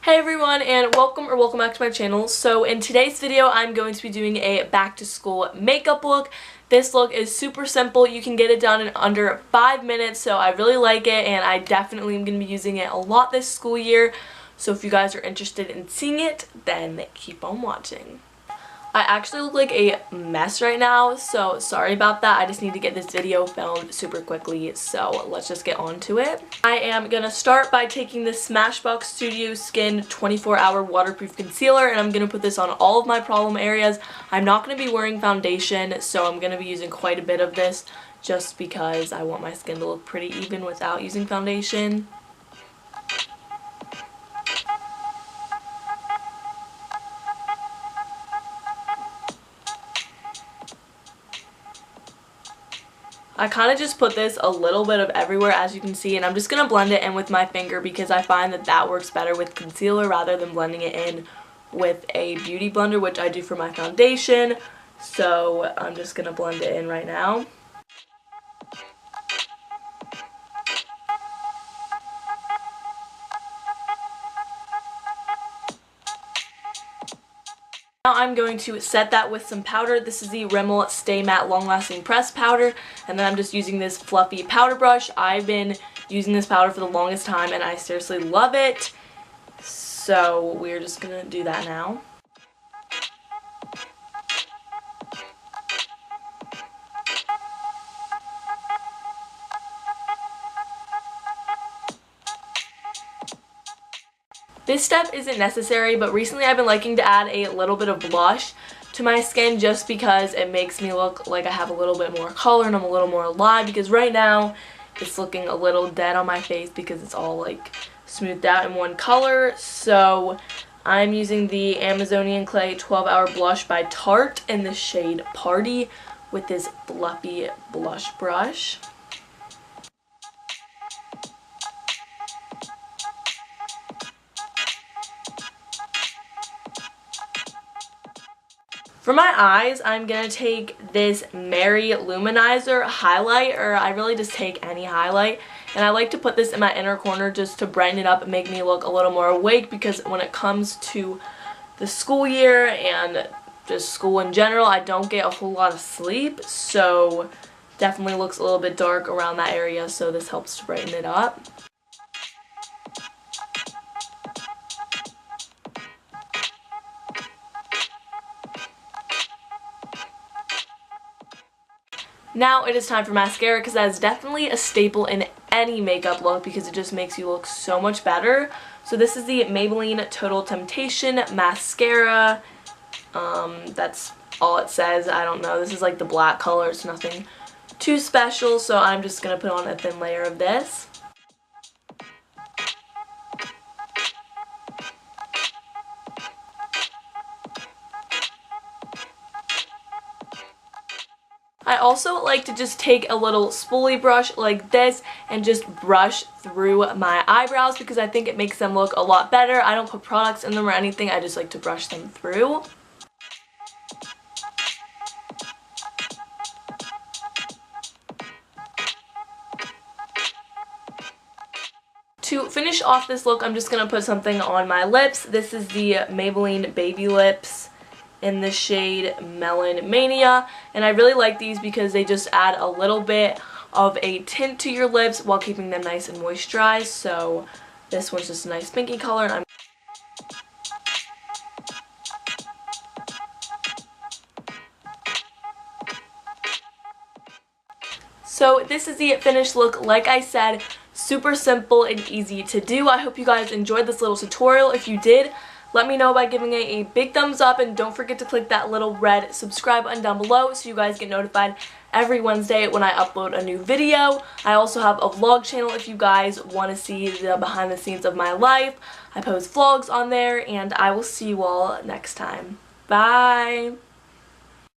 Hey everyone, and welcome back to my channel. So in today's video I'm going to be doing a back to school makeup look. This look is super simple. You can get it done in under 5 minutes, so I really like it and I definitely am going to be using it a lot this school year. So if you guys are interested in seeing it, then keep on watching. I actually look like a mess right now, so sorry about that. I just need to get this video filmed super quickly, so let's just get on to it. I am going to start by taking the Smashbox Studio Skin 24-Hour Waterproof Concealer, and I'm going to put this on all of my problem areas. I'm not going to be wearing foundation, so I'm going to be using quite a bit of this just because I want my skin to look pretty even without using foundation. I kind of just put this a little bit of everywhere, as you can see, and I'm just going to blend it in with my finger because I find that that works better with concealer rather than blending it in with a beauty blender, which I do for my foundation. So I'm just going to blend it in right now. Now I'm going to set that with some powder. This is the Rimmel Stay Matte Long Lasting Press Powder, and then I'm just using this fluffy powder brush. I've been using this powder for the longest time and I seriously love it. So we're just going to do that now. This step isn't necessary, but recently I've been liking to add a little bit of blush to my skin just because it makes me look like I have a little bit more color and I'm a little more alive, because right now it's looking a little dead on my face because it's all like smoothed out in one color. So I'm using the Amazonian Clay 12-Hour Blush by Tarte in the shade Party with this fluffy blush brush. For my eyes, I'm going to take this Mary Luminizer highlight, or I really just take any highlight, and I like to put this in my inner corner just to brighten it up and make me look a little more awake, because when it comes to the school year and just school in general, I don't get a whole lot of sleep, so definitely looks a little bit dark around that area, so this helps to brighten it up. Now it is time for mascara, because that is definitely a staple in any makeup look because it just makes you look so much better. So this is the Maybelline Total Temptation Mascara. That's all it says. I don't know. This is like the black color. It's nothing too special, so I'm just going to put on a thin layer of this. I also like to just take a little spoolie brush like this and just brush through my eyebrows because I think it makes them look a lot better. I don't put products in them or anything, I just like to brush them through. To finish off this look, I'm just going to put something on my lips. This is the Maybelline Baby Lips in the shade Melon Mania, and I really like these because they just add a little bit of a tint to your lips while keeping them nice and moisturized. So this one's just a nice pinky color, and so this is the finished look. Like I said, super simple and easy to do. I hope you guys enjoyed this little tutorial. If you did, let me know by giving it a big thumbs up, and don't forget to click that little red subscribe button down below so you guys get notified every Wednesday when I upload a new video. I also have a vlog channel if you guys want to see the behind the scenes of my life. I post vlogs on there, and I will see you all next time. Bye!